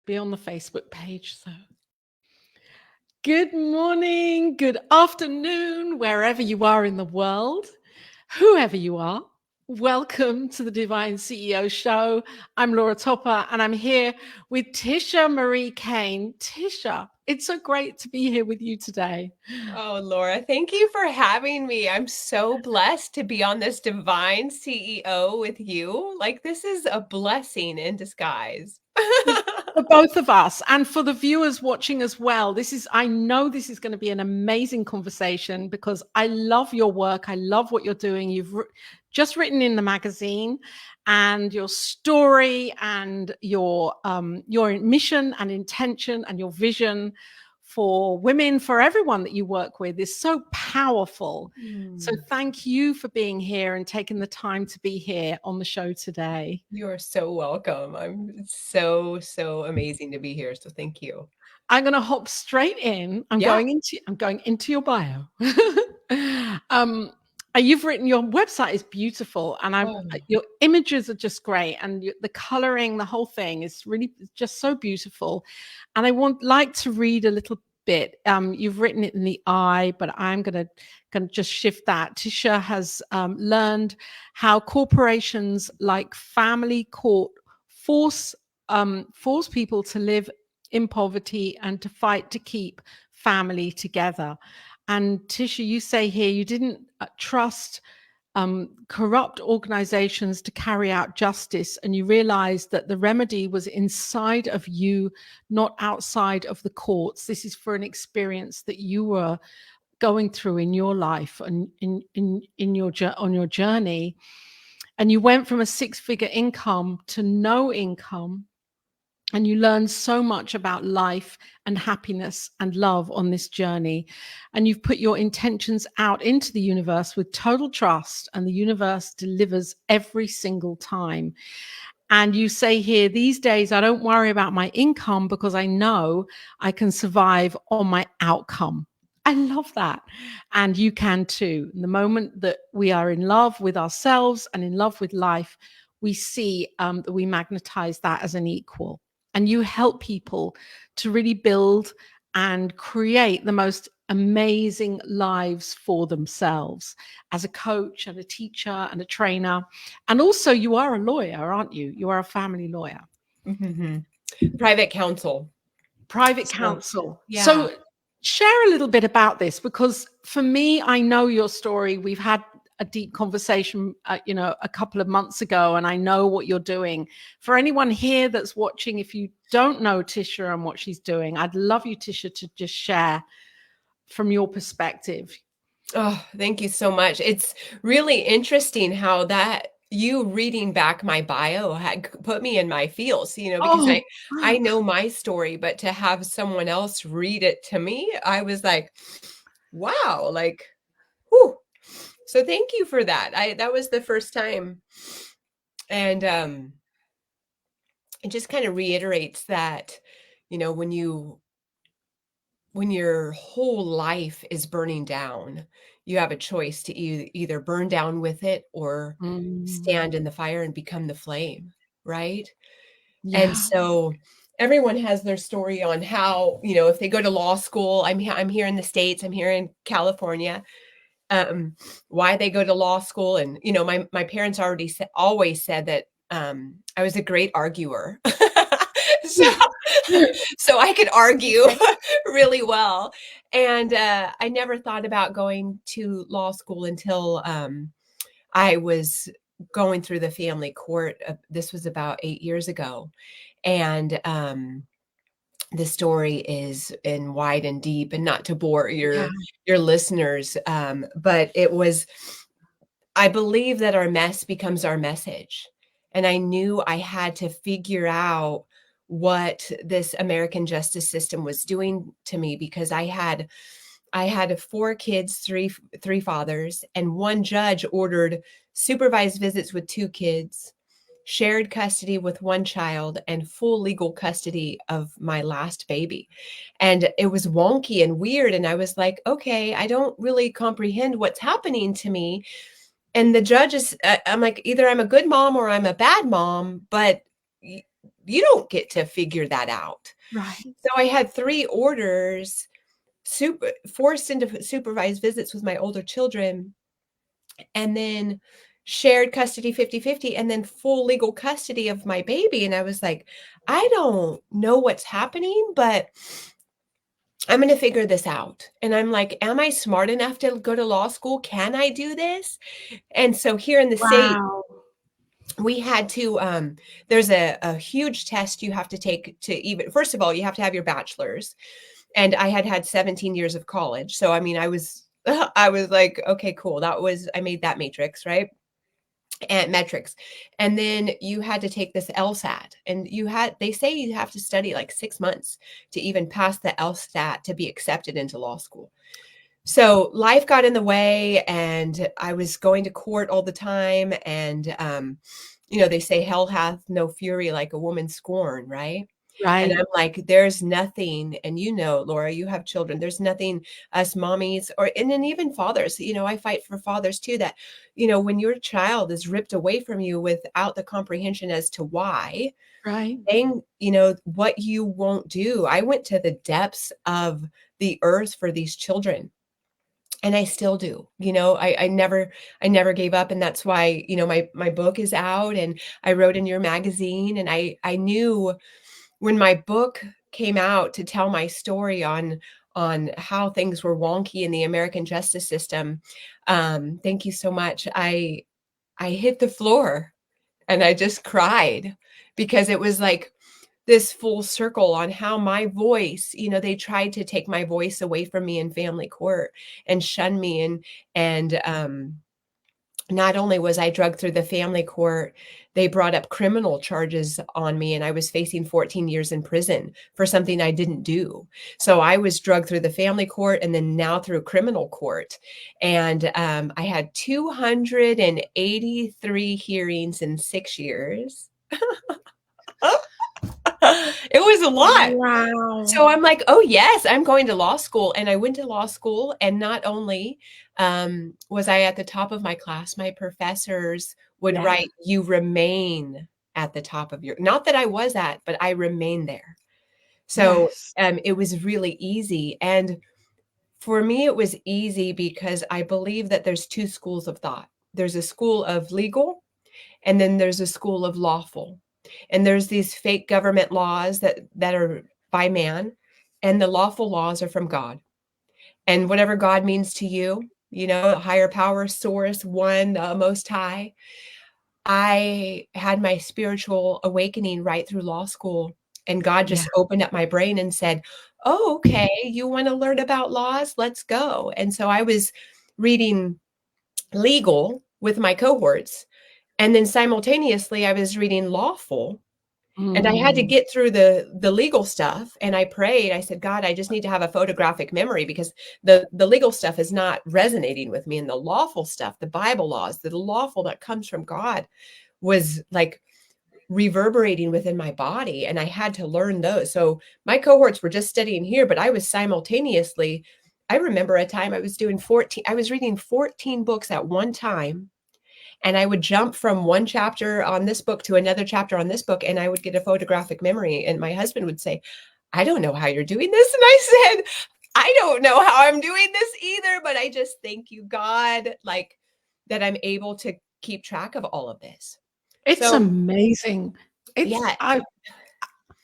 be on the Facebook page. So good morning, good afternoon, wherever you are in the world, whoever you are. Welcome to the Divine CEO Show. I'm Laura Topper, and I'm here with Tisha Marie Kane. Tisha, it's so great to be here with you today. Oh, Laura, thank you for having me. I'm so blessed to be on this Divine CEO with you. Like, this is a blessing in disguise. For both of us and for the viewers watching as well, I know this is going to be an amazing conversation because I love your work. I love what you're doing. You've just written in the magazine, and your story and your mission and intention and your vision for women, for everyone that you work with, is so powerful. So thank you for being here and taking the time to be here on the show today. You're so welcome. So amazing to be here. So thank you. I'm going to hop straight in. I'm going into your bio. You've written, your website is beautiful, and your images are just great, and the coloring, the whole thing is really just so beautiful. And I like to read a little bit. You've written it in the I, but I'm going to just shift that. Tisha has learned how corporations like Family Court force people to live in poverty and to fight to keep family together. And Tisha, you say here you didn't trust corrupt organizations to carry out justice, and you realized that the remedy was inside of you, not outside of the courts. This is for an experience that you were going through in your life and on your journey. And you went from a six-figure income to no income. And you learn so much about life and happiness and love on this journey. And you've put your intentions out into the universe with total trust, and the universe delivers every single time. And you say here, these days, I don't worry about my income because I know I can survive on my outcome. I love that. And you can too. The moment that we are in love with ourselves and in love with life, we see that we magnetize that as an equal. And you help people to really build and create the most amazing lives for themselves as a coach and a teacher and a trainer. And also, you are a lawyer, aren't you? You are a family lawyer. Mm-hmm. Private counsel. Yeah. So share a little bit about this, because for me, I know your story. We've had a deep conversation, a couple of months ago, and I know what you're doing. For anyone here that's watching, if you don't know Tisha and what she's doing, I'd love you, Tisha, to just share from your perspective. Oh, thank you so much. It's really interesting how that you reading back my bio had put me in my feels, because I know my story, but to have someone else read it to me, I was like, wow, like, whew. So thank you for that. That was the first time. And it just kind of reiterates that, when your whole life is burning down, you have a choice to either burn down with it or stand in the fire and become the flame, right? Yeah. And so everyone has their story on how, if they go to law school, I'm here in the States, I'm here in California, why they go to law school. And, my parents always said that I was a great arguer. So I could argue really well. And I never thought about going to law school until I was going through the family court. This was about 8 years ago. And the story is in wide and deep, and not to bore your listeners. But I believe that our mess becomes our message. And I knew I had to figure out what this American justice system was doing to me, because I had 4 kids, three fathers, and one judge ordered supervised visits with 2 kids, shared custody with 1 child, and full legal custody of my last baby. And it was wonky and weird. And I was like, okay, I don't really comprehend what's happening to me. And the judge I'm like, either I'm a good mom or I'm a bad mom, but get to figure that out. Right. So I had 3 orders, forced into supervised visits with my older children, and then shared custody 50-50, and then full legal custody of my baby. And I was like, I don't know what's happening, but I'm going to figure this out. And I'm like, am I smart enough to go to law school? Can I do this? And so here in the state, Wow. we had to, there's a huge test you have to take to even, first of all, you have to have your bachelor's. And I had 17 years of college. So, I mean, I was like, okay, cool. I made that matrix, right? And metrics. And then you had to take this LSAT, and they say you have to study like 6 months to even pass the LSAT to be accepted into law school. So life got in the way, and I was going to court all the time. And, they say hell hath no fury like a woman scorned, right? And Right. I'm like, there's nothing, and Laura, you have children. There's nothing us mommies and then even fathers, I fight for fathers too, that, when your child is ripped away from you without the comprehension as to why, Right. saying, what you won't do. I went to the depths of the earth for these children. And I still do, I never gave up. And that's why, my book is out, and I wrote in your magazine, and I knew when my book came out to tell my story on how things were wonky in the American justice system, thank you so much. I hit the floor, and I just cried, because it was like this full circle on how my voice, they tried to take my voice away from me in family court and shun me. And not only was I drugged through the family court, they brought up criminal charges on me, and I was facing 14 years in prison for something I didn't do. So I was drugged through the family court, and then now through criminal court. And I had 283 hearings in 6 years. It was a lot. Wow. So I'm like, oh yes, I'm going to law school. And I went to law school, and not only was I at the top of my class, my professors would write, you remain at the top of not that I was at, but I remained there. So it was really easy. And for me, it was easy because I believe that there's 2 schools of thought. There's a school of legal, and then there's a school of lawful. And there's these fake government laws that are by man, and the lawful laws are from God. And whatever God means to you, higher power, source, one, most high. I had my spiritual awakening right through law school, and God just opened up my brain and said, oh, okay, you want to learn about laws? Let's go. And so I was reading legal with my cohorts, and then simultaneously I was reading lawful. And I had to get through the legal stuff. And I prayed. I said, God, I just need to have a photographic memory, because the legal stuff is not resonating with me. And the lawful stuff, the Bible laws, the lawful that comes from God, was like reverberating within my body. And I had to learn those. So my cohorts were just studying here, but I was simultaneously, I remember a time I was reading 14 books at one time. And I would jump from one chapter on this book to another chapter on this book, and I would get a photographic memory. And my husband would say, I don't know how you're doing this. And I said, I don't know how I'm doing this either, but I just thank you, God, like that I'm able to keep track of all of this. It's amazing.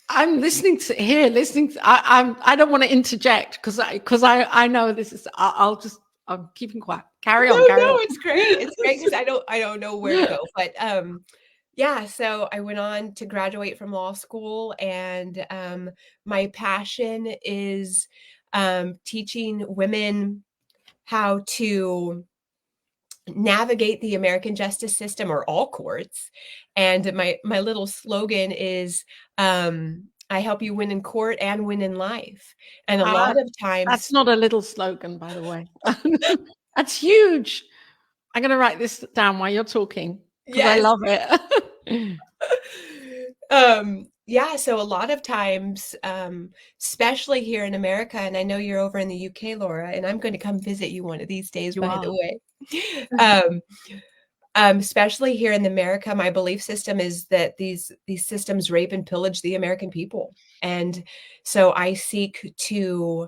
I'm listening to. I don't want to interject because I know this is. I'm keeping quiet. Carry on. No, it's great. It's great because I don't know where to go. But so I went on to graduate from law school, and my passion is teaching women how to navigate the American justice system, or all courts. And my little slogan is I help you win in court and win in life. And a lot of times, that's not a little slogan, by the way. That's huge. I'm going to write this down while you're talking, because I love it. So a lot of times, especially here in America, and I know you're over in the UK, Laura, and I'm going to come visit you one of these days, by the way. especially here in America, my belief system is that these systems rape and pillage the American people. And so I seek to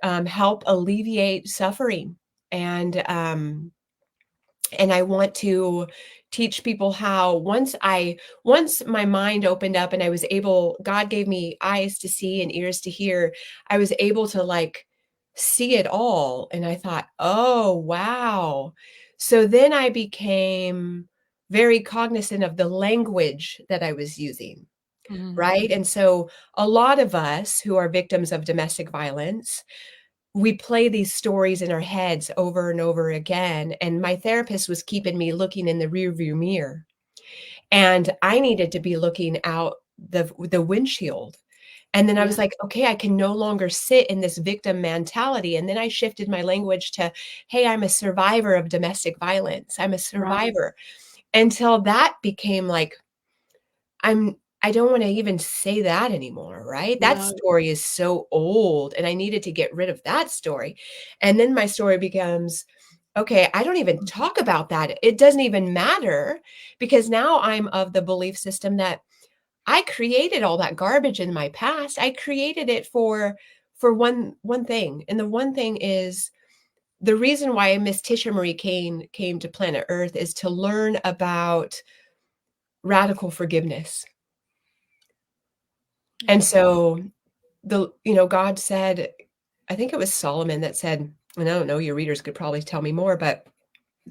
help alleviate suffering. And I want to teach people how once my mind opened up and I was able, God gave me eyes to see and ears to hear, I was able to like see it all. And I thought, oh, wow. So then I became very cognizant of the language that I was using. Right. And so a lot of us who are victims of domestic violence, we play these stories in our heads over and over again. And my therapist was keeping me looking in the rearview mirror. And I needed to be looking out the windshield. And then I was like, okay, I can no longer sit in this victim mentality. And then I shifted my language to, hey, I'm a survivor of domestic violence. I'm a survivor. Right. Until that became like, I don't want to even say that anymore, right? That story is so old and I needed to get rid of that story. And then my story becomes, okay, I don't even talk about that. It doesn't even matter because now I'm of the belief system that I created all that garbage in my past. I created it for one thing. And the one thing is the reason why Miss Tisha Marie Kane came to planet Earth is to learn about radical forgiveness. And so God said, I think it was Solomon that said, and I don't know, your readers could probably tell me more, but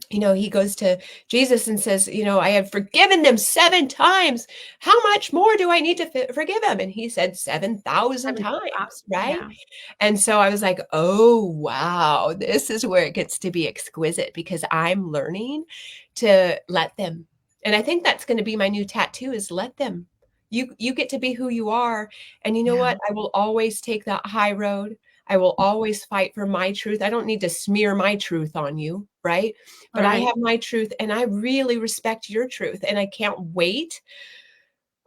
he goes to Jesus and says, I have forgiven them 7 times. How much more do I need to forgive them? And he said 7,000 times, right? Yeah. And so I was like, oh, wow, this is where it gets to be exquisite because I'm learning to let them. And I think that's going to be my new tattoo is let them. You get to be who you are. And you know what? I will always take that high road. I will always fight for my truth. I don't need to smear my truth on you, right? But I have my truth and I really respect your truth. And I can't wait.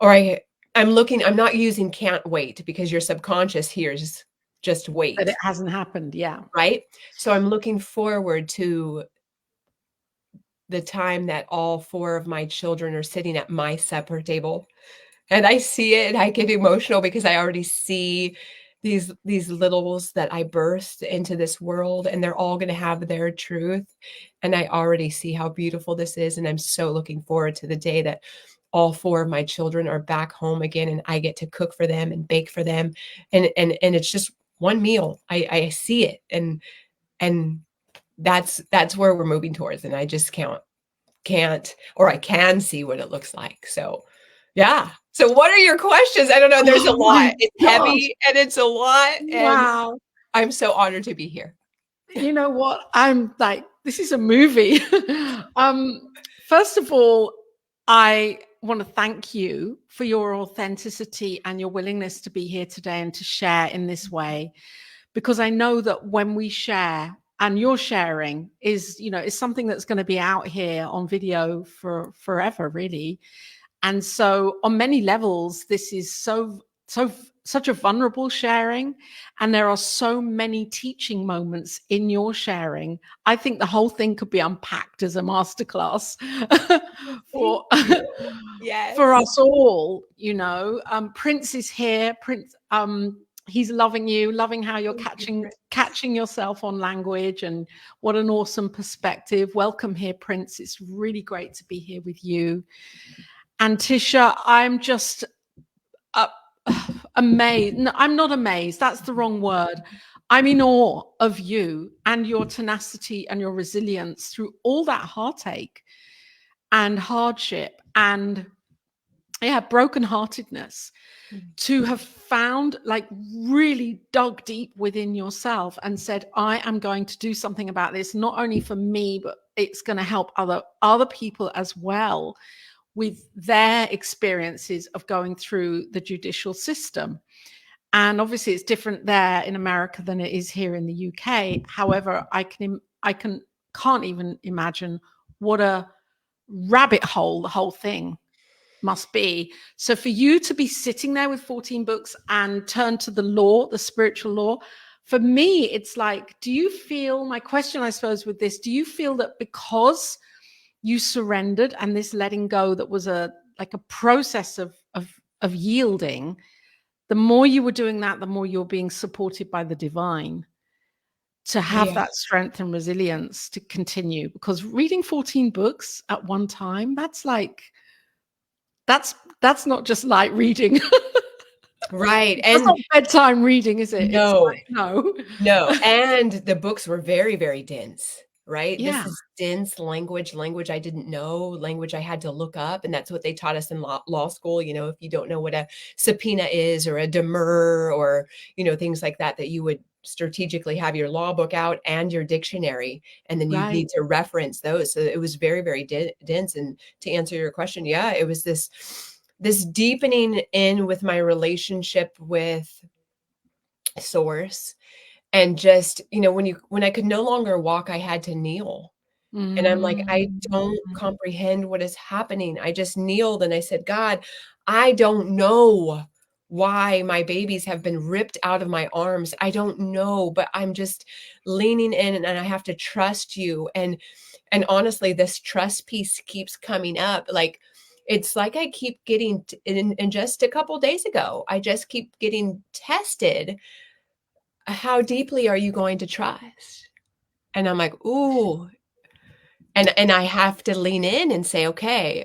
Or I'm not using can't wait because your subconscious hears just wait. But it hasn't happened. Yeah. Right. So I'm looking forward to the time that all 4 of my children are sitting at my supper table. And I see it and I get emotional because I already see these littles that I birthed into this world and they're all going to have their truth. And I already see how beautiful this is. And I'm so looking forward to the day that all 4 of my children are back home again and I get to cook for them and bake for them. And it's just one meal. I see it. And that's where we're moving towards. And I just can't, or I can see what it looks like. So yeah. So what are your questions? I don't know. There's a lot. It's heavy and it's a lot. And wow. I'm so honored to be here. You know what? I'm like, this is a movie. First of all, I want to thank you for your authenticity and your willingness to be here today and to share in this way, because I know that when we share, and your sharing is something that's going to be out here on video for forever, really. And so on many levels, this is such a vulnerable sharing. And there are so many teaching moments in your sharing. I think the whole thing could be unpacked as a masterclass for us all, Prince is here. Prince, he's loving you, loving how you're catching yourself on language, and what an awesome perspective. Welcome here, Prince. It's really great to be here with you. And Tisha, I'm just amazed. No, I'm not amazed. That's the wrong word. I'm in awe of you and your tenacity and your resilience through all that heartache and hardship and brokenheartedness, to have found, like, really dug deep within yourself and said, I am going to do something about this, not only for me, but it's going to help other people as well with their experiences of going through the judicial system. And obviously it's different there in America than it is here in the UK. However, I can't even imagine what a rabbit hole the whole thing must be. So for you to be sitting there with 14 books and turn to the law, the spiritual law, for me, it's like, do you feel, my question, I suppose, with this, do you feel that because you surrendered, and this letting go that was a process of yielding, the more you were doing that, the more you're being supported by the divine to have Yeah. that strength and resilience to continue. Because reading 14 books at one time, that's not just light reading. Right. That's And not bedtime reading, is it? It's no, like, no. no. And the books were very, very dense, right? This Yeah, is dense language I didn't know, language I had to look up. And that's what they taught us in law school. You know, if you don't know what a subpoena is or a demur or, you know, things like that, that you would strategically have your law book out and your dictionary, and then you'd right. need to reference those. So it was very, very dense. And to answer your question, yeah, it was this deepening in with my relationship with source. And just, you know, when I could no longer walk, I had to kneel. And I'm like, I Mm. don't comprehend what is happening. I just kneeled and I said, God, I don't know why my babies have been ripped out of my arms. I don't know, but I'm just leaning in, and I have to trust you. And honestly, this trust piece keeps coming up. Like, it's like I keep getting and just a couple days ago, I just keep getting tested. How deeply are you going to trust? And I'm like, ooh. And I have to lean in and say, okay,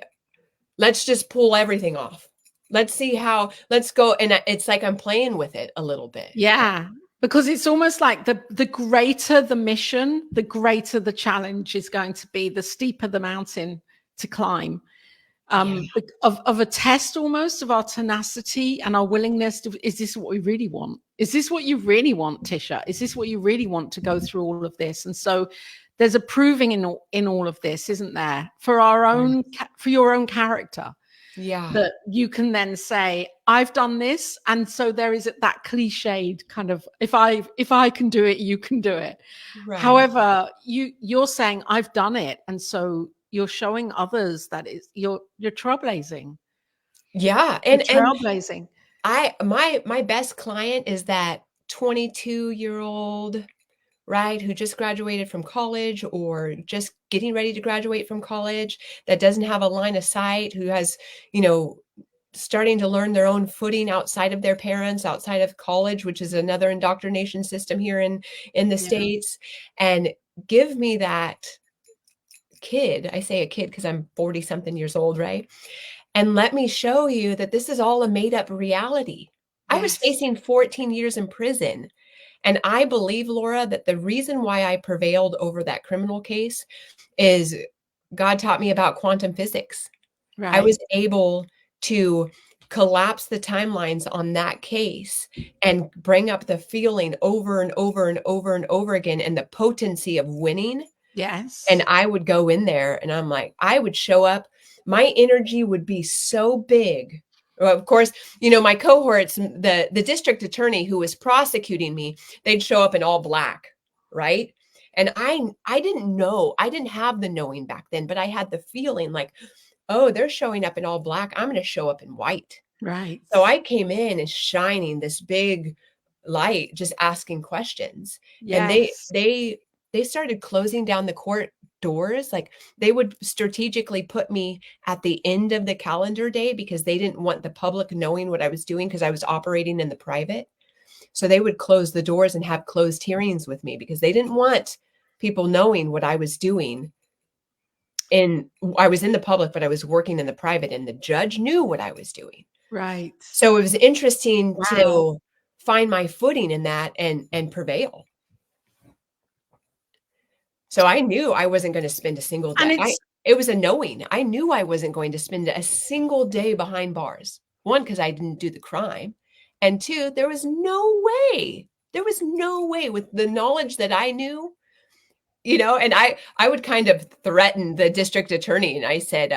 let's just pull everything off. Let's see how, let's go. And it's like I'm playing with it a little bit. Yeah, because it's almost like the greater the mission, the greater the challenge is going to be, the steeper the mountain to climb. Yeah. Of a test almost of our tenacity and our willingness to, is this what we really want? Is this what you really want, Tisha? Is this what you really want to go through all of this? And so there's a proving in all of this, isn't there? For our own, for your own character, Yeah. that you can then say, I've done this. And so there is that cliched kind of, if I can do it, you can do it. Right. However, you're saying I've done it. And so you're showing others that you're trailblazing. Yeah. You're And trailblazing. my best client is that 22-year-old, right, who just graduated from college or just getting ready to graduate from college, that doesn't have a line of sight, who has, you know, starting to learn their own footing outside of their parents, outside of college, which is another indoctrination system here in the Yeah. States. And give me that kid, I say a kid because I'm 40 something years old, right? And let me show you that this is all a made up reality. I was Yes. facing 14 years in prison. And I believe, Laura, that the reason why I prevailed over that criminal case is God taught me about quantum physics. I Right. was able to collapse the timelines on that case and bring up the feeling over and over and over and over again, and the potency of winning. And Yes. I would go in there and I'm like, I would show up, my energy would be so big. Well, of course, you know, my cohorts, the district attorney who was prosecuting me, they'd show up in all black, right? And I didn't know, I didn't have the knowing back then, but I had the feeling like, oh, they're showing up in all black, I'm going to show up in white. Right. So I came in and shining this big light, just asking questions. And Yes. they started closing down the court doors. Like, they would strategically put me at the end of the calendar day because they didn't want the public knowing what I was doing, because I was operating in the private. So they would close the doors and have closed hearings with me because they didn't want people knowing what I was doing. And I was in the public, but I was working in the private, and the judge knew what I was doing. Right. So it was interesting Wow. to find my footing in that and prevail. So I knew I wasn't going to spend a single And day. It was a knowing. I knew I wasn't going to spend a single day behind bars. One, because I didn't do the crime. And two, there was no way. There was no way, with the knowledge that I knew, you know, and I would kind of threaten the district attorney, and I said,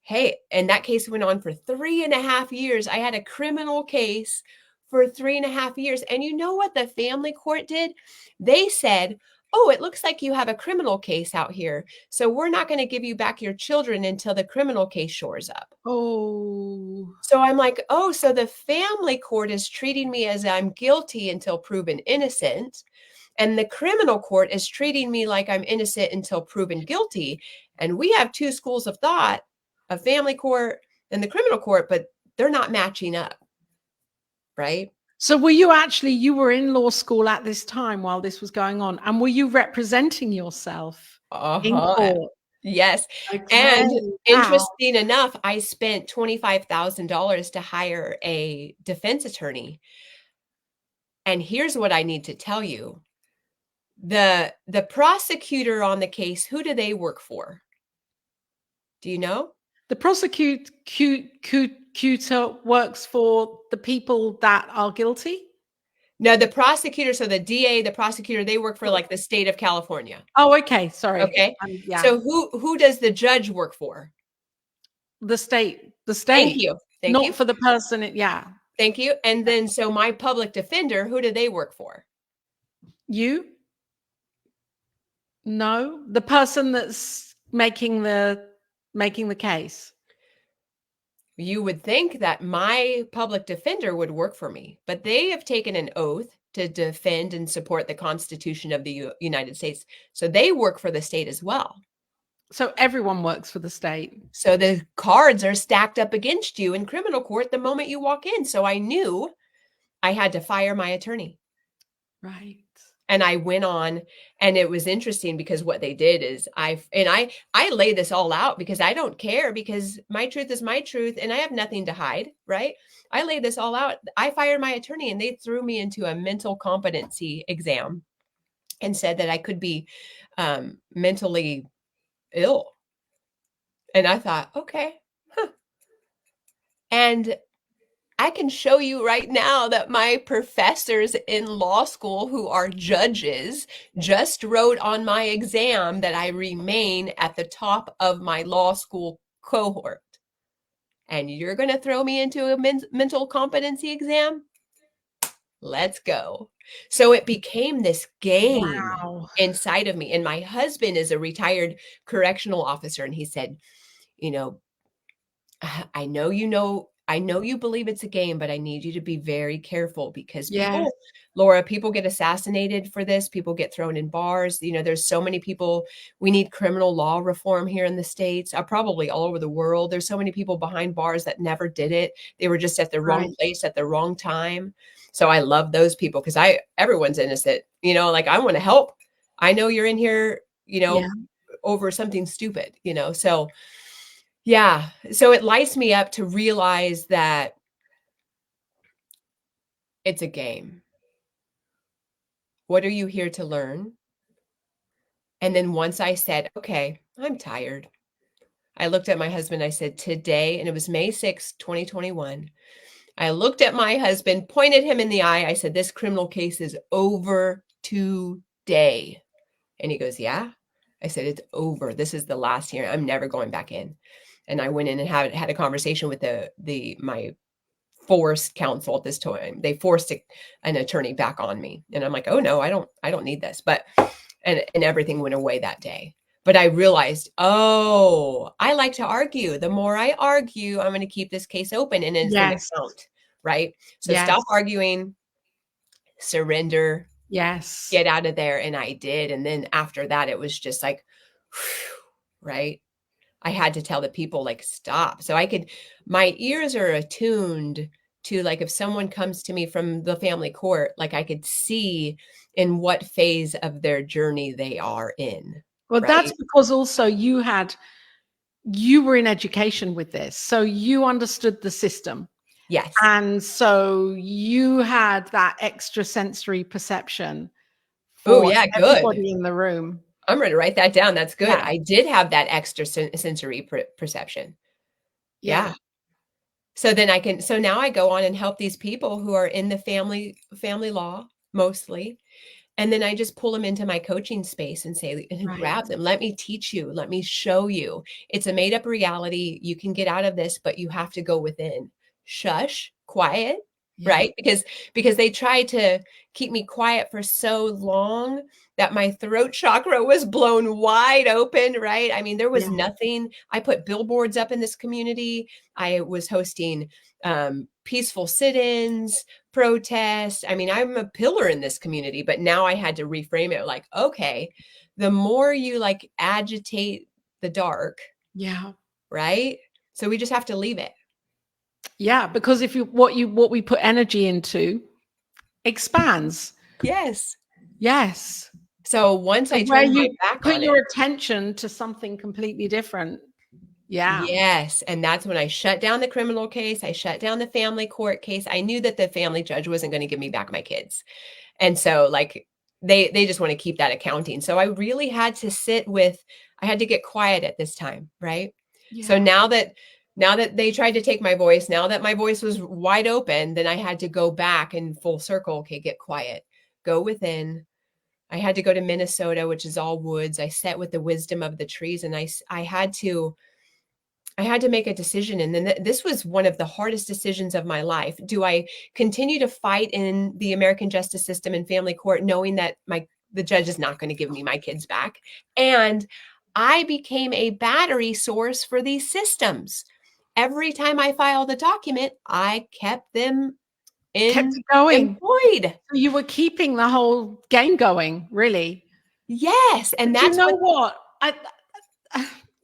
hey, and that case went on for 3.5 years. I had a criminal case for 3.5 years. And you know what the family court did? They said, oh, it looks like you have a criminal case out here, so we're not going to give you back your children until the criminal case shores up. Oh. So I'm like, oh, so the family court is treating me as I'm guilty until proven innocent. And the criminal court is treating me like I'm innocent until proven guilty. And we have two schools of thought, a family court and the criminal court, but they're not matching up. Right. So you were in law school at this time while this was going on, and were you representing yourself in court? Yes. Okay. And Wow. interesting enough, I spent $25,000 to hire a defense attorney. And here's what I need to tell you. The prosecutor on the case, who do they work for? Do you know? The prosecutor works for the people that are guilty? No, the prosecutor, so the DA, the prosecutor, they work for like the state of California. Oh, okay. Sorry. Okay. Yeah. So who does the judge work for? The state. Thank you. Not for the person. Yeah. Thank you. And then, so my public defender, who do they work for? You? No, the person that's making the case. You would think that my public defender would work for me, but they have taken an oath to defend and support the Constitution of the United States. So they work for the state as well. So everyone works for the state. So the cards are stacked up against you in criminal court the moment you walk in. So I knew I had to fire my attorney. Right. And I went on, and it was interesting because what they did is I lay this all out because I don't care, because my truth is my truth and I have nothing to hide, right? I laid this all out. I fired my attorney and they threw me into a mental competency exam and said that I could be mentally ill. And I thought, okay. And I can show you right now that my professors in law school who are judges just wrote on my exam that I remain at the top of my law school cohort. And you're going to throw me into a mental competency exam? Let's go. So it became this game inside of me. And my husband is a retired correctional officer. And he said, you know, I know you believe it's a game, but I need you to be very careful because Laura, people get assassinated for this. People get thrown in bars. You know, there's so many people. We need criminal law reform here in the States, probably all over the world. There's so many people behind bars that never did it. They were just at the wrong place at the wrong time. So I love those people because everyone's innocent, you know, like I want to help. I know you're in here, you know, over something stupid, you know, so yeah. So it lights me up to realize that it's a game. What are you here to learn? And then once I said, okay, I'm tired. I looked at my husband. I said, today, and it was May 6, 2021. I looked at my husband, pointed him in the eye. I said, this criminal case is over today. And he goes, yeah. I said, it's over. This is the last hearing. I'm never going back in. And I went in and had a conversation with my forced counsel at this time. They forced an attorney back on me. And I'm like, oh no, I don't need this. But, and everything went away that day. But I realized, oh, I like to argue. The more I argue, I'm going to keep this case open and it's going to count. Right. So stop arguing, surrender. Yes. Get out of there. And I did. And then after that, it was just like, whew, right. I had to tell the people like, stop. So my ears are attuned to like, if someone comes to me from the family court, like I could see in what phase of their journey they are in. Well, that's because also you were in education with this. So you understood the system. Yes. And so you had that extra sensory perception for everybody in the room. I'm going to write that down. That's good. Yeah. I did have that extra sensory perception. Yeah. So then so now I go on and help these people who are in the family law mostly. And then I just pull them into my coaching space and say, grab them. Let me teach you. Let me show you. It's a made up reality. You can get out of this, but you have to go within. Shush, quiet. Right. Because they tried to keep me quiet for so long that my throat chakra was blown wide open. Right. I mean, there was nothing. I put billboards up in this community. I was hosting peaceful sit-ins, protests. I mean, I'm a pillar in this community, but now I had to reframe it like, okay, the more you like agitate the dark, Yeah. right? So we just have to leave it. Yeah, because if what we put energy into expands. Yes. Yes. So once I Where turned my you back put on your it, attention to something completely different. Yeah. yes, and that's when I shut down the criminal case, I shut down the family court case. I knew that the family judge wasn't going to give me back my kids. And so like they just want to keep that accounting. So I really had to I had to get quiet at this time, right? So Yeah. now that they tried to take my voice, now that my voice was wide open, then I had to go back in full circle. Okay, get quiet. Go within. I had to go to Minnesota, which is all woods. I sat with the wisdom of the trees, and I had to make a decision. And then this was one of the hardest decisions of my life. Do I continue to fight in the American justice system and family court, knowing that the judge is not going to give me my kids back? And I became a battery source for these systems. Every time I filed a document, I kept them Kept it going. employed. So you were keeping the whole game going, really. Yes. And But that's you know what?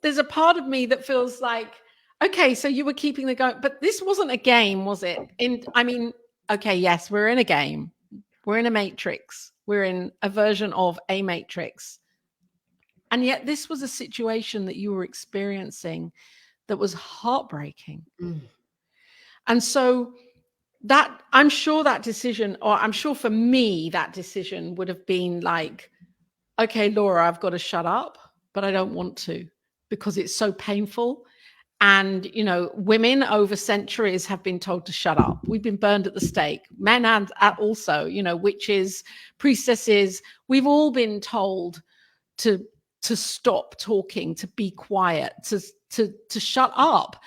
There's a part of me that feels like, okay, so you were keeping the going, but this wasn't a game, was it? Okay, yes, we're in a game. We're in a matrix. We're in a version of a matrix. And yet this was a situation that you were experiencing that was heartbreaking. Mm. And so that, I'm sure that decision, or I'm sure for me, that decision would have been like, okay, Laura, I've got to shut up, but I don't want to because it's so painful. And, you know, women over centuries have been told to shut up. We've been burned at the stake. Men and also, you know, witches, priestesses, we've all been told to stop talking, to be quiet, to shut up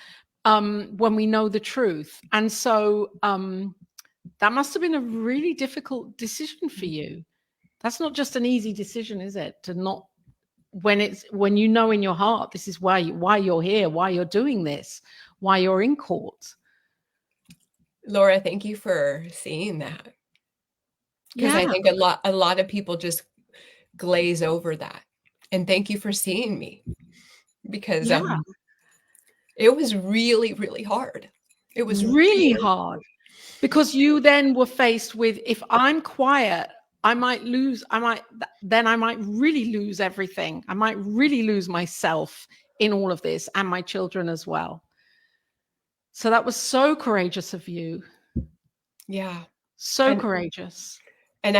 when we know the truth. And so that must have been a really difficult decision for you. That's not just an easy decision, is it? To not, when you know in your heart, this is why you're here, why you're doing this, why you're in court. Laura, thank you for seeing that. Because I think a lot of people just glaze over that. And thank you for seeing me, because it was really, really hard. It was really hard, because you then were faced with, if I'm quiet, I might really lose everything. I might really lose myself in all of this, and my children as well. So that was so courageous of you. Yeah. So courageous. And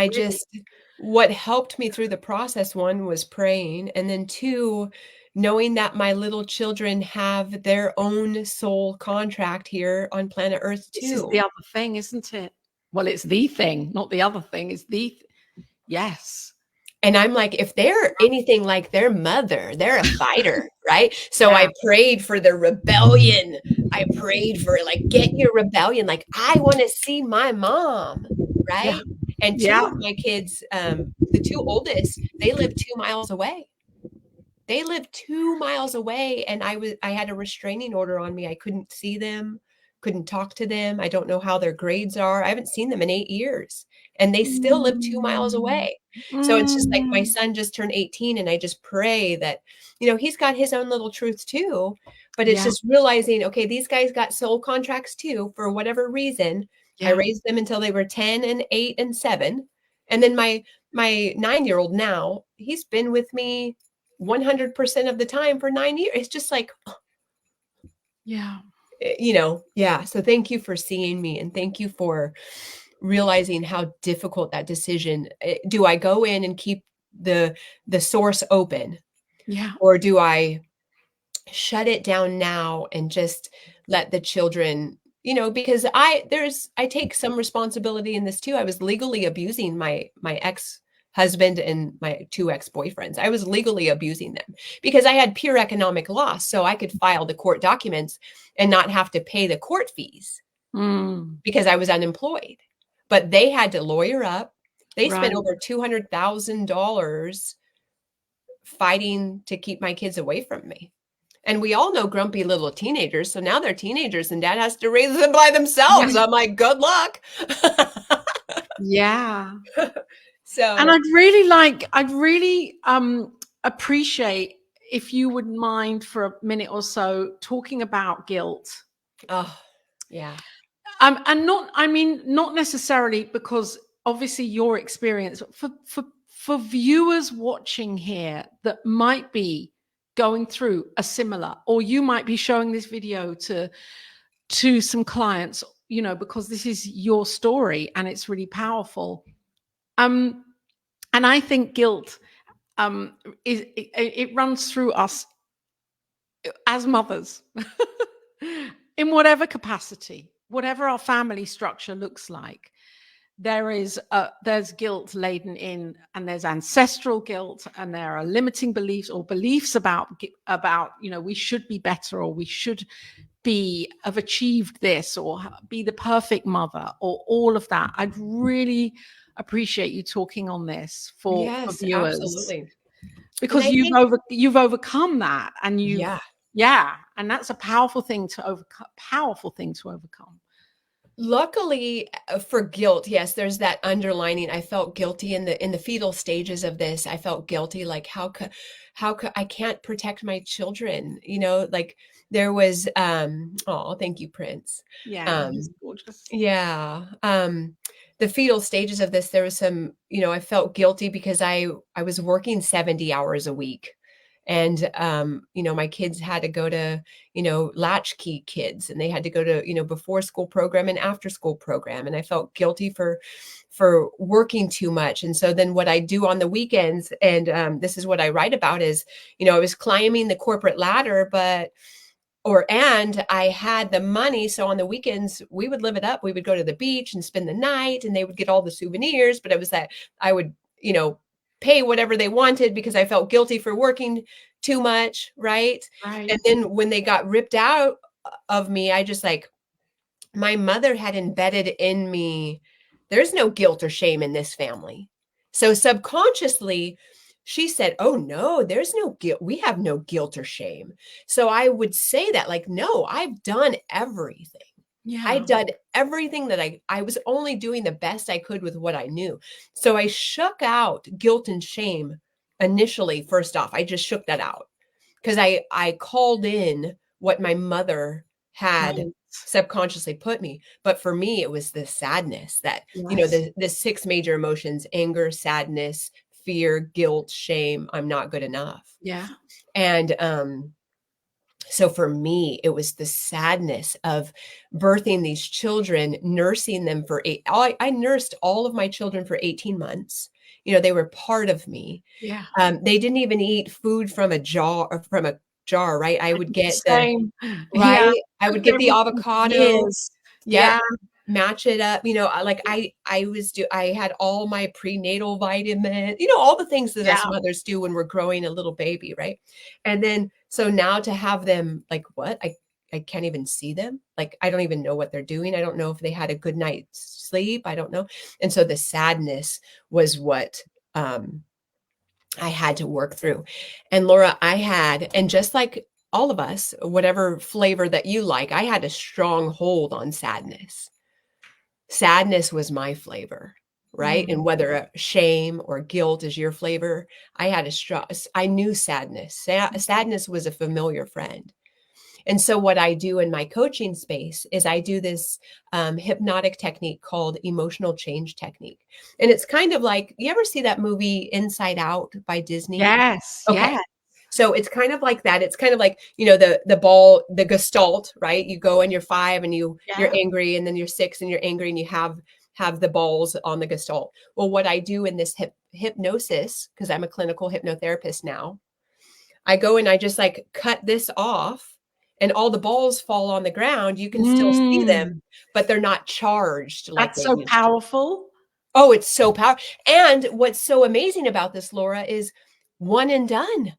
what helped me through the process, one, was praying. And then two, knowing that my little children have their own soul contract here on planet Earth too. This is the other thing, isn't it? Well, it's the thing, not the other thing. It's yes. And I'm like, if they're anything like their mother, they're a fighter, right? So I prayed for the rebellion. I prayed for like, get your rebellion. Like, I want to see my mom, right? Yeah. And two of my kids, the two oldest, they live 2 miles away. They live 2 miles away. And I had a restraining order on me. I couldn't see them, couldn't talk to them. I don't know how their grades are. I haven't seen them in 8 years. And they still live 2 miles away. So it's just like, my son just turned 18, and I just pray that, you know, he's got his own little truth too, but it's just realizing, okay, these guys got soul contracts too, for whatever reason. I raised them until they were 10 and 8 and 7. And then my 9-year-old now, he's been with me 100% of the time for 9 years. It's just like, you know, So thank you for seeing me, and thank you for realizing how difficult that decision. Do I go in and keep the source open? Or do I shut it down now and just let the children, you know, because I take some responsibility in this too. I was legally abusing my ex-husband and my 2 ex-boyfriends. I was legally abusing them because I had pure economic loss. So I could file the court documents and not have to pay the court fees because I was unemployed. But they had to lawyer up. They spent over $200,000 fighting to keep my kids away from me. And we all know grumpy little teenagers. So now they're teenagers and dad has to raise them by themselves. Yeah. I'm like, good luck. Yeah. So, And I'd really appreciate if you wouldn't mind for a minute or so talking about guilt. oh, yeah. And not necessarily because obviously your experience, for viewers watching here that might be going through a similar, or you might be showing this video to some clients, because this is your story and it's really powerful. And I think guilt it runs through us as mothers in whatever capacity, whatever our family structure looks like. There's guilt laden in, and there's ancestral guilt, and there are limiting beliefs or beliefs about we should be better, or we should have achieved this, or be the perfect mother, or all of that. I'd really appreciate you talking on this for viewers. Absolutely. Because you've overcome that, and and that's a powerful thing to overcome. Luckily for guilt, yes, there's that underlining. I felt guilty in the fetal stages of this. I felt guilty, like how could I can't protect my children, like there was oh, thank you, Prince. Yeah, he's gorgeous. Yeah. The fetal stages of this, there was some, I felt guilty because I was working 70 hours a week. And, my kids had to go to, latchkey kids, and they had to go to, before school program and after school program. And I felt guilty for working too much. And so then what I do on the weekends, and this is what I write about, is, I was climbing the corporate ladder, and I had the money. So on the weekends, we would live it up. We would go to the beach and spend the night, and they would get all the souvenirs. But it was that I would, pay whatever they wanted because I felt guilty for working too much. Right. And then when they got ripped out of me, I just my mother had embedded in me, there's no guilt or shame in this family. So subconsciously, she said, oh no, there's no guilt. We have no guilt or shame. So I would say that, no, I've done everything. Yeah. I'd done everything that I was only doing the best I could with what I knew. So I shook out guilt and shame initially. First off, I just shook that out because I called in what my mother had subconsciously put me. But for me, it was the sadness that, the 6 major emotions: anger, sadness, fear, guilt, shame. I'm not good enough. Yeah. And, so for me, it was the sadness of birthing these children, nursing them for I nursed all of my children for 18 months. They were part of me. Yeah. They didn't even eat food from a jar, right? I would get I would get the avocado. Yeah. Match it up. I had all my prenatal vitamin, all the things that us mothers do when we're growing a little baby. Right. And then, so now to have them what? I can't even see them. I don't even know what they're doing. I don't know if they had a good night's sleep. I don't know. And so the sadness was what, I had to work through. And Laura, and just like all of us, whatever flavor that you like, I had a strong hold on sadness. Sadness was my flavor, right? Mm-hmm. And whether shame or guilt is your flavor, I knew sadness. Sadness was a familiar friend. And so what I do in my coaching space is I do this hypnotic technique called emotional change technique. And it's kind of like, you ever see that movie Inside Out by Disney? Yes. Okay. Yes. So it's kind of like that. It's kind of like, the ball, the gestalt, right? You go and you're 5 and you're angry, and then you're 6 and you're angry, and you have the balls on the gestalt. Well, what I do in this hypnosis, because I'm a clinical hypnotherapist now, I go and I just cut this off, and all the balls fall on the ground. You can still see them, but they're not charged. That's so powerful. Oh, it's so powerful. And what's so amazing about this, Laura, is one and done.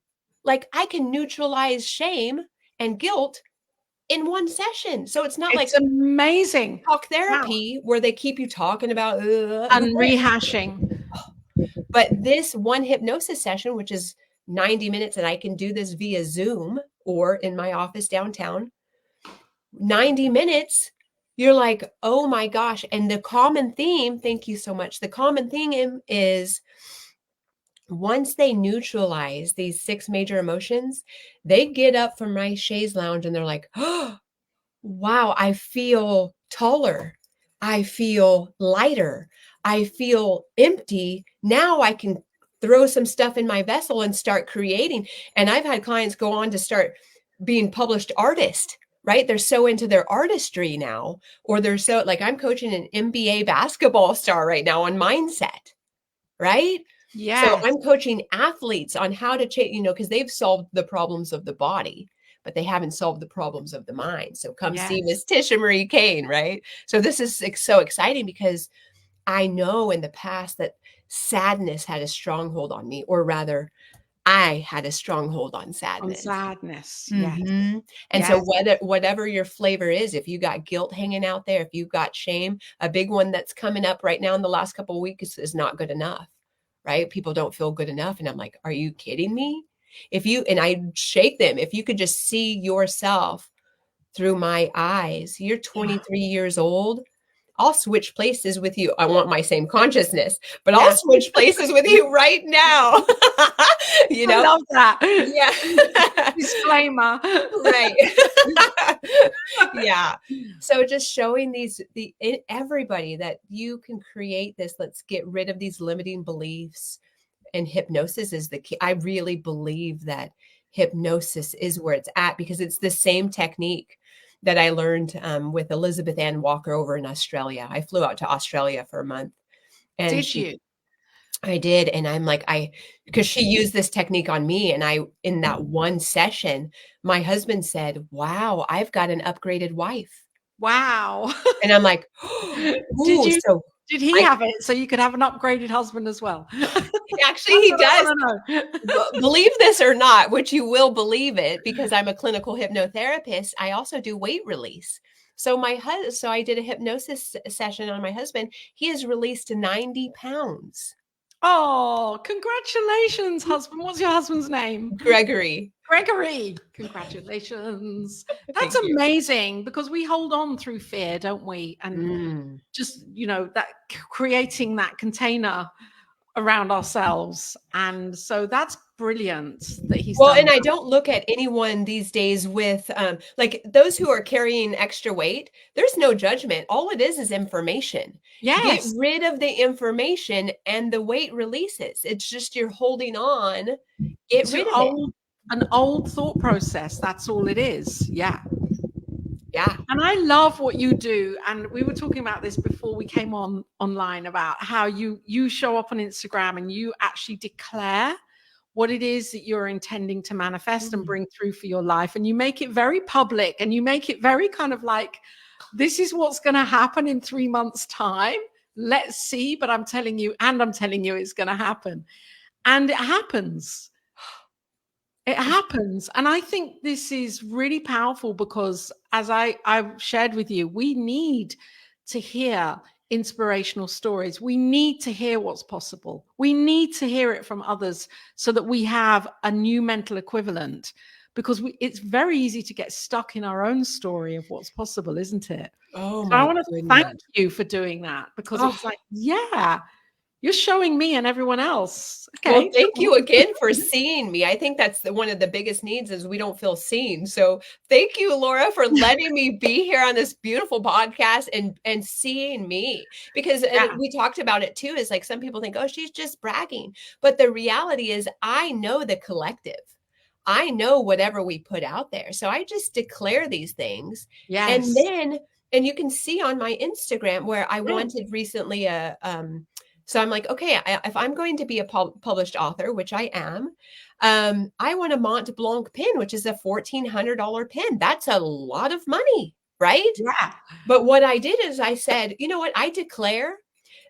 I can neutralize shame and guilt in one session. So it's not it's amazing talk therapy where they keep you talking about and rehashing. But this one hypnosis session, which is 90 minutes, and I can do this via Zoom or in my office downtown, 90 minutes, you're like, oh my gosh. And the common theme, thank you so much. The common theme is once they neutralize these 6 major emotions, they get up from my chaise lounge and they're like, oh, wow, I feel taller. I feel lighter. I feel empty. Now I can throw some stuff in my vessel and start creating. And I've had clients go on to start being published artists, right? They're so into their artistry now, or they're so like I'm coaching an NBA basketball star right now on mindset, right? Yeah. So I'm coaching athletes on how to change, because they've solved the problems of the body, but they haven't solved the problems of the mind. So come see Miss Tisha Marie Kane, right? So this is so exciting because I know in the past that sadness had a stronghold on me, or rather, I had a stronghold on sadness. Yes. And so whatever your flavor is, if you got guilt hanging out there, if you've got shame, a big one that's coming up right now in the last couple of weeks is not good enough, right? People don't feel good enough. And I'm like, are you kidding me? And I shake them, if you could just see yourself through my eyes, you're 23 years old. I'll switch places with you. I want my same consciousness, but I'll switch places with you right now. I love that. Yeah. Disclaimer. Right. Yeah. So just showing everybody that you can create this. Let's get rid of these limiting beliefs, and hypnosis is the key. I really believe that hypnosis is where it's at, because it's the same technique that I learned with Elizabeth Ann Walker over in Australia. I flew out to Australia for a month. And did you? I did. And I'm like, because she used this technique on me. And in that one session, my husband said, wow, I've got an upgraded wife. Wow. And I'm like, did he have it so you could have an upgraded husband as well? Actually, he does. Believe this or not, which you will believe it, because I'm a clinical hypnotherapist. I also do weight release. So I did a hypnosis session on my husband. He has released 90 pounds. Oh, congratulations, husband. What's your husband's name? Gregory. Congratulations. That's amazing, because we hold on through fear, don't we? And just, that creating that container around ourselves. And so that's brilliant that he's done and that. I don't look at anyone these days with like those who are carrying extra weight. There's no judgment. All it is information. Get rid of the information and the weight releases. It's just you're holding on. Get rid of it. An old thought process. That's all it is. Yeah. And I love what you do. And we were talking about this before we came online about how you show up on Instagram and you actually declare what it is that you're intending to manifest and bring through for your life. And you make it very public, and you make it very kind of like, this is what's going to happen in 3 months' time. Let's see. But I'm telling you it's going to happen. And it happens. It happens. And I think this is really powerful, because as I've shared with you, we need to hear inspirational stories. We need to hear what's possible. We need to hear it from others so that we have a new mental equivalent, because it's very easy to get stuck in our own story of what's possible, isn't it? Oh, so I want to thank you for doing that, because it's like, you're showing me and everyone else. Okay. Well, thank you again for seeing me. I think that's one of the biggest needs is we don't feel seen. So thank you, Laura, for letting me be here on this beautiful podcast and seeing me, because we talked about it too, is like some people think, oh, she's just bragging. But the reality is I know the collective. I know whatever we put out there. So I just declare these things. Yes. And you can see on my Instagram where I wanted recently so I'm like, okay, if I'm going to be a published author, which I am, I want a Mont Blanc pin, which is a $1,400 pin. That's a lot of money, right? Yeah. But what I did is I said, you know what? I declare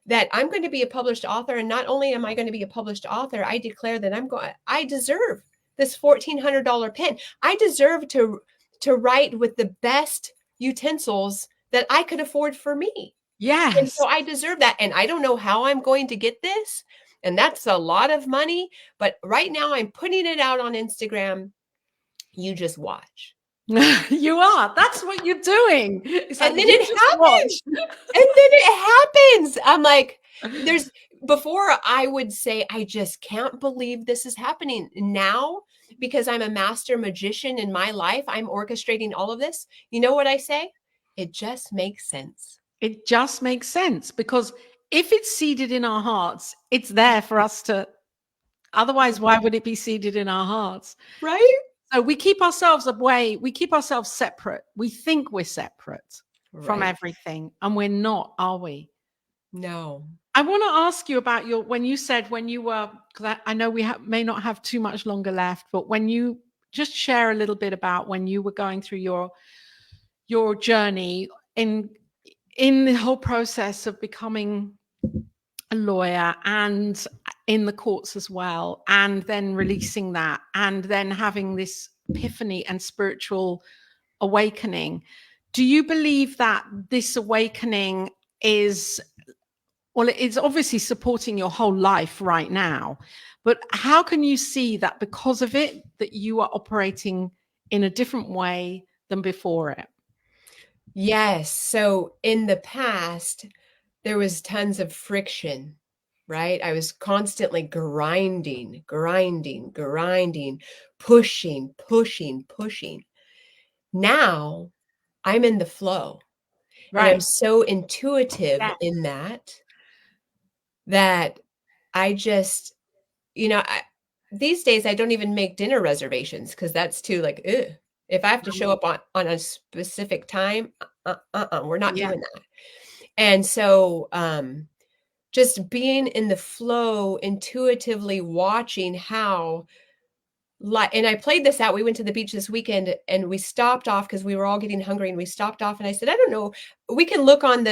that I'm going to be a published author. And not only am I going to be a published author, I declare that I deserve this $1,400 pin. I deserve to write with the best utensils that I could afford for me. Yes. And so I deserve that. And I don't know how I'm going to get this. And that's a lot of money. But right now I'm putting it out on Instagram. You just watch. You are. That's what you're doing. It's like, And then you it just happens. watch. And then it happens. I'm like, before I would say, I just can't believe this is happening now because I'm a master magician in my life. I'm orchestrating all of this. You know what I say? It just makes sense. It just makes sense, because if it's seeded in our hearts, it's there for us to. Otherwise, why would it be seeded in our hearts? Right? So we keep ourselves away. We keep ourselves separate. We think we're separate from Right. everything, and we're not, are we? No. I want to ask you about when you said when you were, because I know we may not have too much longer left, but when you just share a little bit about when you were going through your journey in the whole process of becoming a lawyer and in the courts as well, and then releasing that, and then having this epiphany and spiritual awakening. Do you believe that this awakening is, well, it's obviously supporting your whole life right now, but how can you see that because of it, that you are operating in a different way than before it? Yes. So in the past, there was tons of friction, right? I was constantly grinding, pushing, pushing, pushing. Now I'm in the flow and I'm Right. so intuitive Yeah. in that I just, these days I don't even make dinner reservations because that's too like, ugh. If I have to show up on a specific time, we're not Yeah. doing that. And so, just being in the flow, intuitively watching how, and I played this out. We went to the beach this weekend and we stopped off because we were all getting hungry and we stopped off and I said, I don't know, we can look on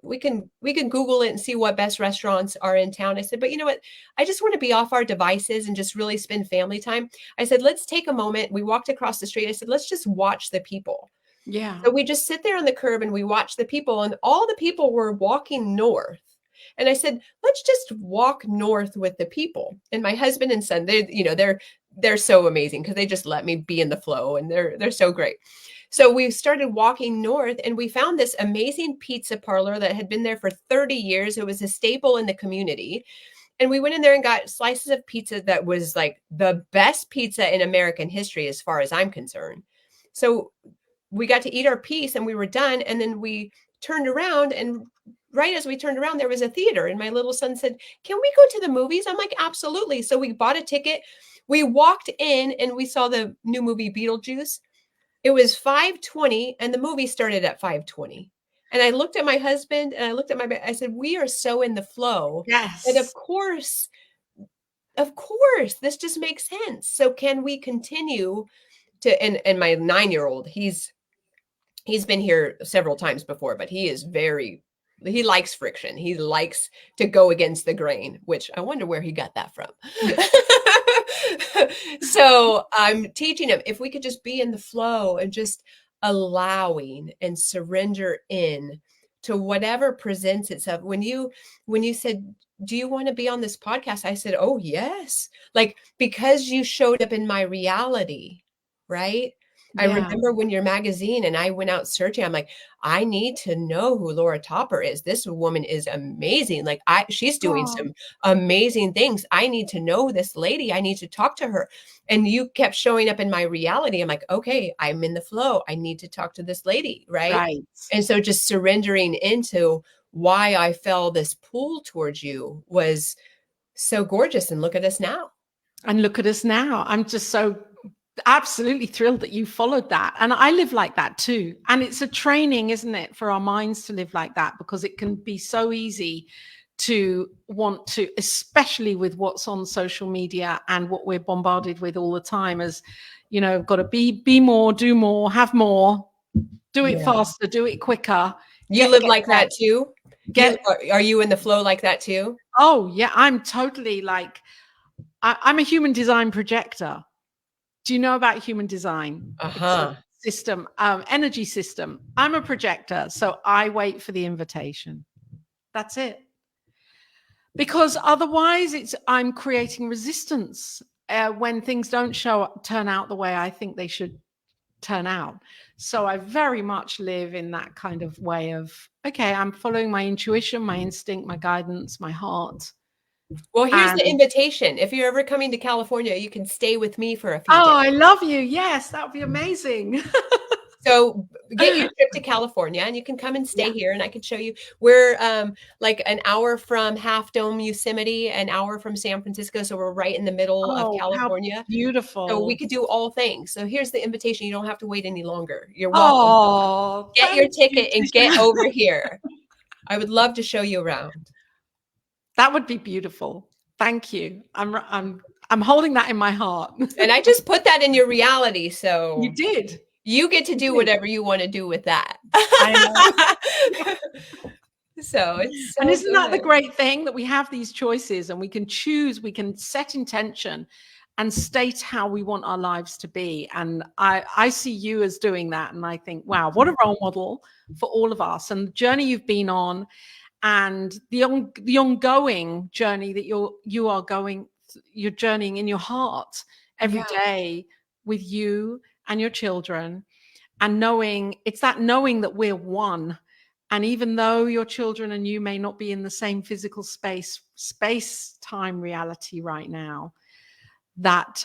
we can Google it and see what best restaurants are in town. I said, but you know what? I just want to be off our devices and just really spend family time. I said, let's take a moment. We walked across the street. I said, let's just watch the people. Yeah. So we just sit there on the curb and we watch the people, and all the people were walking north. And I said, let's just walk north with the people. And my husband and son, they're so amazing because they just let me be in the flow and they're so great. So we started walking north and we found this amazing pizza parlor that had been there for 30 years. It was a staple in the community. And we went in there and got slices of pizza that was like the best pizza in American history, as far as I'm concerned. So we got to eat our piece and we were done. And then we turned around, and right as we turned around, there was a theater. And my little son said, can we go to the movies? I'm like, absolutely. So we bought a ticket. We walked in and we saw the new movie Beetlejuice. It was 5:20 and the movie started at 5:20. And I looked at my husband and I looked at I said, we are so in the flow. Yes. And of course, this just makes sense. So can we continue to, and my 9-year-old, he's been here several times before, but he likes friction. He likes to go against the grain, which I wonder where he got that from. So I'm teaching him, if we could just be in the flow and just allowing and surrender in to whatever presents itself. When you said, do you want to be on this podcast? I said, oh yes. Like, because you showed up in my reality, right? I remember when your magazine and I went out searching, I'm like, I need to know who Laura Topper is. This woman is amazing. Like she's doing some amazing things. I need to know this lady. I need to talk to her. And you kept showing up in my reality. I'm like, okay, I'm in the flow. I need to talk to this lady. Right. And so just surrendering into why I felt this pull towards you was so gorgeous. And look at us now. I'm just so absolutely thrilled that you followed that. And I live like that too. And it's a training, isn't it, for our minds to live like that, because it can be so easy to want to, especially with what's on social media and what we're bombarded with all the time, as, got to be more, do more, have more, do it faster, do it quicker. You live like that too? Are you in the flow like that too? Oh yeah, I'm totally like, I'm a human design projector. Do you know about human design? System, energy system. I'm a projector, so I wait for the invitation. That's it. Because otherwise I'm creating resistance. when things don't turn out the way I think they should turn out. So I very much live in that kind of way of, okay, I'm following my intuition, my instinct, my guidance, my heart. Well, here's the invitation. If you're ever coming to California, you can stay with me for a few days. Oh, I love you. Yes, that would be amazing. So get your trip to California and you can come and stay here and I can show you. We're like an hour from Half Dome Yosemite, an hour from San Francisco. So we're right in the middle of California. How beautiful. So we could do all things. So here's the invitation. You don't have to wait any longer. You're welcome. Get your ticket and get over here. I would love to show you around. That would be beautiful. Thank you. I'm holding that in my heart. And I just put that in your reality. So you did. You get to do whatever you want to do with that. I know. So it's so and isn't that the great thing that we have these choices and we can choose, we can set intention and state how we want our lives to be. And I see you as doing that. And I think, wow, what a role model for all of us and the journey you've been on and the ongoing journey that you're journeying in your heart every day with you and your children, and knowing that we're one. And even though your children and you may not be in the same physical space-time reality right now, that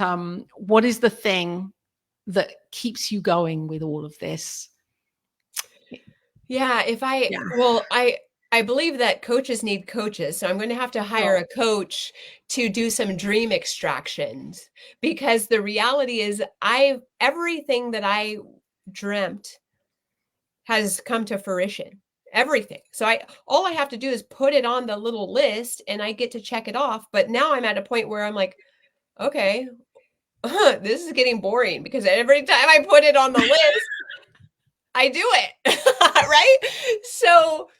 what is the thing that keeps you going with all of this? Yeah, I believe that coaches need coaches. So I'm going to have to hire a coach to do some dream extractions, because the reality is everything that I dreamt has come to fruition. Everything. So all I have to do is put it on the little list and I get to check it off. But now I'm at a point where I'm like, okay, this is getting boring, because every time I put it on the list, I do it. Right? So,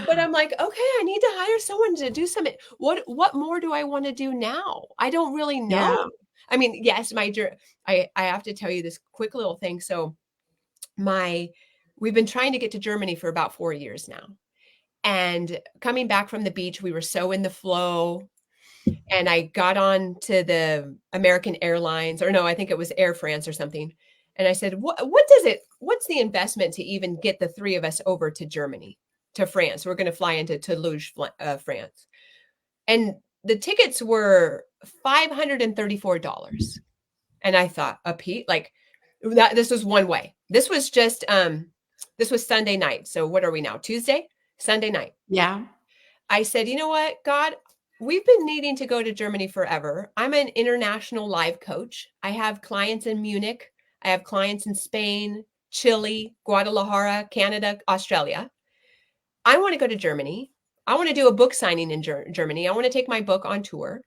but I'm like, okay, I need to hire someone to do something. What more do I want to do now? I don't really know. Yeah. I mean, yes, I have to tell you this quick little thing. So we've been trying to get to Germany for about 4 years now. And coming back from the beach, we were so in the flow. And I got on to the American Airlines, or no, I think it was Air France or something. And I said, what's the investment to even get the three of us over to Germany, to France? We're going to fly into Toulouse, France. And the tickets were $534. And I thought, this was one way. This was just, this was Sunday night. So what are we now? Tuesday? Sunday night. Yeah. I said, you know what, God, we've been needing to go to Germany forever. I'm an international life coach. I have clients in Munich. I have clients in Spain, Chile, Guadalajara, Canada, Australia. I want to go to Germany. I want to do a book signing in Germany. I want to take my book on tour.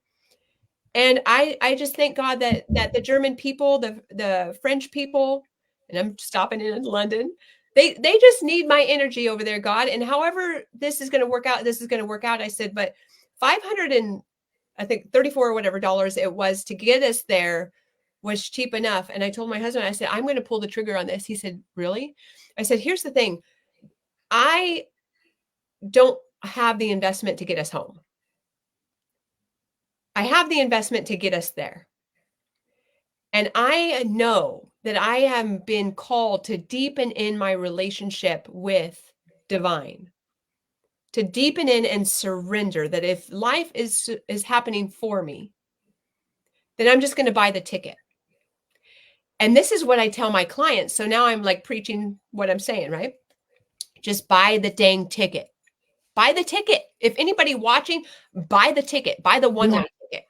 And I just thank God that the German people, the French people, and I'm stopping in London, they just need my energy over there, God. And however this is going to work out, this is going to work out. I said, but 34 or whatever dollars it was to get us there was cheap enough. And I told my husband, I said, I'm going to pull the trigger on this. He said, really? I said, here's the thing. I don't have the investment to get us home. I have the investment to get us there. And I know that I have been called to deepen in my relationship with divine, to deepen in and surrender, that if life is happening for me, then I'm just going to buy the ticket. And this is what I tell my clients. So now I'm like preaching what I'm saying, right? Just buy the dang ticket. Buy the ticket. If anybody watching, buy the ticket. Buy the one-way ticket.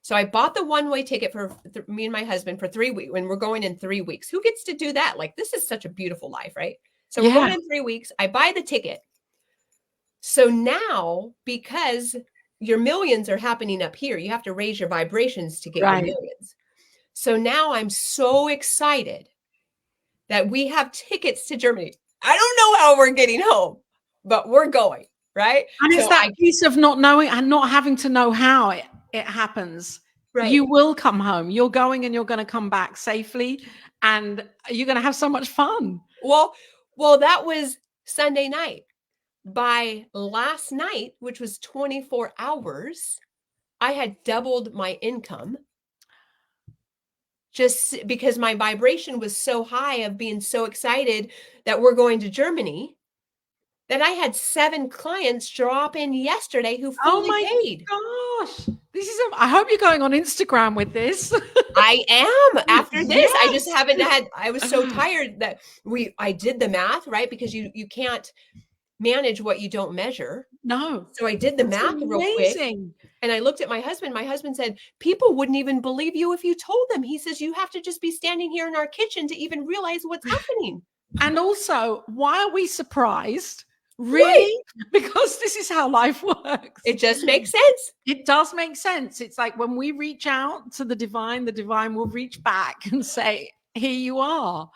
So I bought the one-way ticket for me and my husband for 3 weeks, when we're going in 3 weeks. Who gets to do that? Like, this is such a beautiful life, right? So we're going in 3 weeks. I buy the ticket. So now, because your millions are happening up here, you have to raise your vibrations to get your millions. So now I'm so excited that we have tickets to Germany. I don't know how we're getting home, but we're going, right? And it's that piece of not knowing and not having to know how it happens. Right. You will come home. You're going and you're going to come back safely, and you're going to have so much fun. Well, that was Sunday night. By last night, which was 24 hours, I had doubled my income. just because my vibration was so high of being so excited that we're going to Germany, that I had 7 clients drop in yesterday who Oh fully my paid. gosh. This is I hope you're going on Instagram with this. I am. After this, I just Yes. haven't had, I was so tired that I did the math, right? Because you can't manage what you don't measure. No. So I did the That's math real quick. amazing. And I looked at my husband. My husband said, people wouldn't even believe you if you told them. He says, you have to just be standing here in our kitchen to even realize what's happening. And also, why are we surprised? Right. Really? Because this is how life works. It just makes sense. It does make sense. It's like when we reach out to the divine will reach back and say, here you are.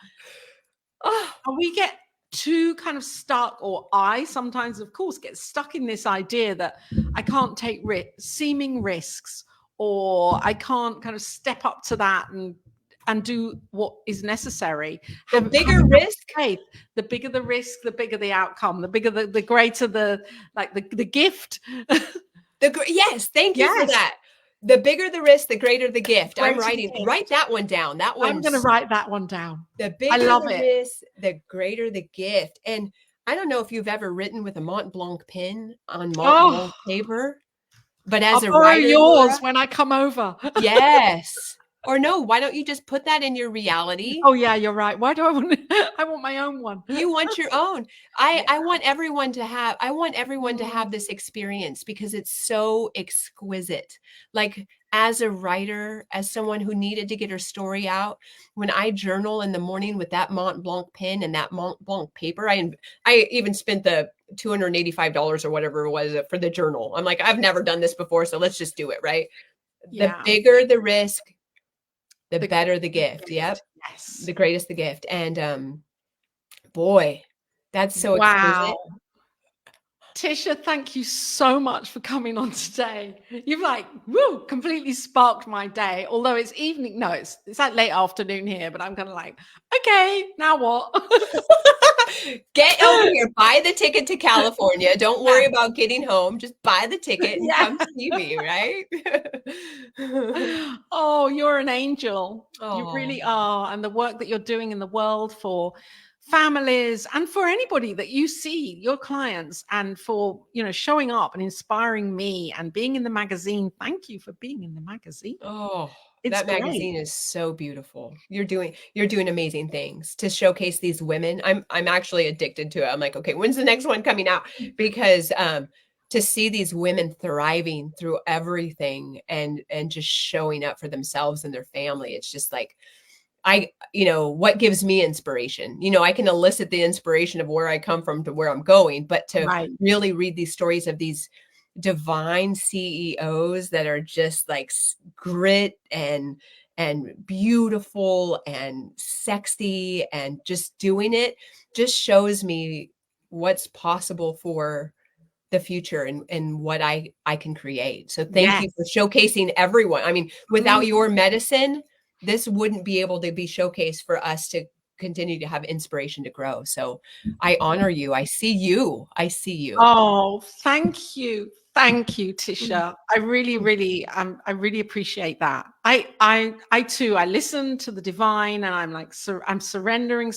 Oh, And we get too kind of stuck, or I sometimes, of course, get stuck in this idea that I can't take seeming risks, or I can't kind of step up to that and do what is necessary. the bigger risk. Faith. The bigger the risk, the bigger the outcome. The bigger the greater the gift. Yes, thank you for that. The bigger the risk, the greater the gift. I'm writing. Write that one down. That one. I'm going to write that one down. The bigger the risk, the greater the gift. And I don't know if you've ever written with a Mont Blanc pen on Mont Blanc paper, but as I'll a borrow writer, yours Laura, when I come over. yes. Or no, why don't you just put that in your reality? Oh yeah, you're right. Why do I want I want my own one. You want your own. I want everyone to have this experience because it's so exquisite. Like as a writer, as someone who needed to get her story out, when I journal in the morning with that Mont Blanc pen and that Mont Blanc paper, I even spent the $285 or whatever it was for the journal. I'm like, I've never done this before, so let's just do it, right? Yeah. The bigger the risk, the better the gift. Yep. Yes. The greatest the gift. And boy, that's so exquisite. Tisha, thank you so much for coming on today. You've completely sparked my day. Although it's evening. No, it's like late afternoon here, but I'm kind of like, okay, now what? Get over here, buy the ticket to California. Don't worry about getting home. Just buy the ticket and come see me, right? Oh, you're an angel. Oh. You really are. And the work that you're doing in the world for families and for anybody that you see, your clients, and for, showing up and inspiring me and being in the magazine. Thank you for being in the magazine. Oh, it's that magazine is so beautiful. You're doing amazing things to showcase these women. I'm actually addicted to it. I'm like, okay, when's the next one coming out? Because to see these women thriving through everything and just showing up for themselves and their family, it's just like, what gives me inspiration? I can elicit the inspiration of where I come from to where I'm going, but to really read these stories of these divine CEOs that are just like grit and beautiful and sexy and just doing it just shows me what's possible for the future and what I can create. So thank you for showcasing everyone. I mean, without your medicine, this wouldn't be able to be showcased for us to continue to have inspiration to grow. So I honor you. I see you. Oh, thank you. Thank you, Tisha. I really, really, I really appreciate that. I too, I listen to the divine and I'm like, I'm surrendering.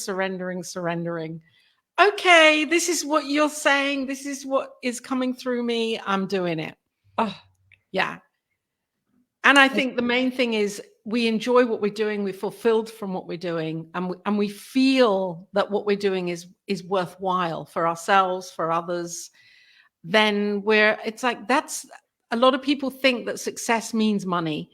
Okay, this is what you're saying. This is what is coming through me. I'm doing it. Oh, yeah. And I think the main thing is we enjoy what we're doing. We're fulfilled from what we're doing. And we feel that what we're doing is worthwhile for ourselves, for others. Then it's like, that's a lot of people think that success means money,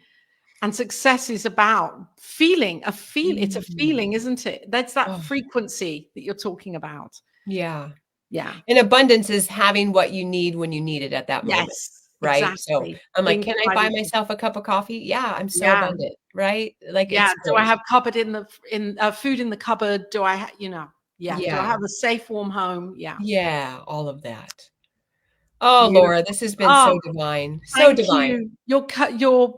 and success is about feeling it's a feeling, isn't it? That's that frequency that you're talking about. Yeah. And abundance is having what you need when you need it at that moment. Right. Exactly. So I'm like, can I buy myself a cup of coffee? Yeah. I'm so abundant. Right. Like, do I have cupboard food in the cupboard? Do I, do I have a safe, warm home? Yeah. All of that. Oh, beautiful. Laura, this has been so divine. So divine. Your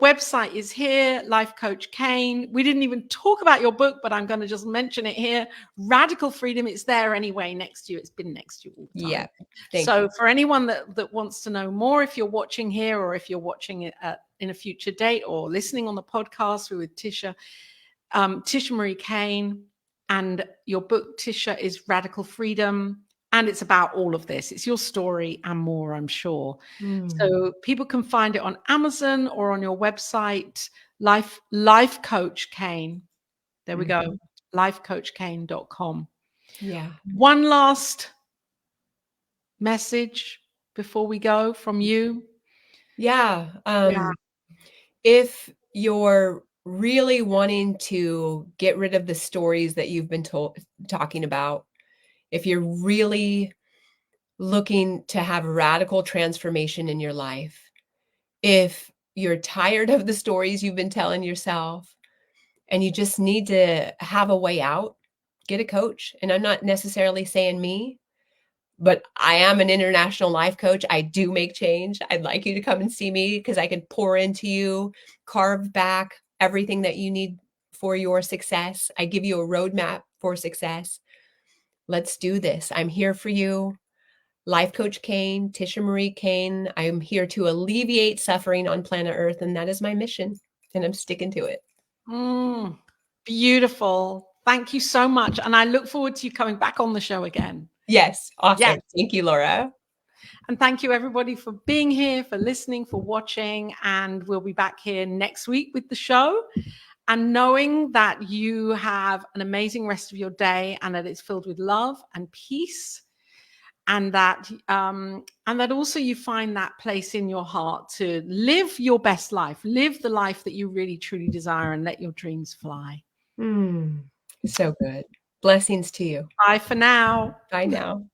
website is here, Life Coach Kane. We didn't even talk about your book, but I'm going to just mention it here. Radical Freedom. It's there anyway, next to you. It's been next to you all the time. Yeah. So for anyone that wants to know more, if you're watching here or if you're watching it in a future date or listening on the podcast with Tisha, Tisha Marie Kane, and your book, Tisha, is Radical Freedom. And it's about all of this. It's your story and more, I'm sure. So people can find it on Amazon or on your website, Life Coach Kane. There we go, lifecoachkane.com. Yeah. One last message before we go from you. Yeah. If you're really wanting to get rid of the stories that you've been talking about, if you're really looking to have radical transformation in your life, if you're tired of the stories you've been telling yourself and you just need to have a way out, get a coach. And I'm not necessarily saying me, but I am an international life coach. I do make change. I'd like you to come and see me because I can pour into you, carve back everything that you need for your success. I give you a roadmap for success. Let's do this. I'm here for you. Life Coach Kane, Tisha Marie Kane. I'm here to alleviate suffering on planet Earth, and that is my mission, and I'm sticking to it. Beautiful. Thank you so much. And I look forward to you coming back on the show again. Yes. Awesome. Yes. Thank you, Laura. And thank you, everybody, for being here, for listening, for watching. And we'll be back here next week with the show. And knowing that you have an amazing rest of your day and that it's filled with love and peace. And that also you find that place in your heart to live your best life, live the life that you really, truly desire, and let your dreams fly. So good. Blessings to you. Bye for now. Bye now.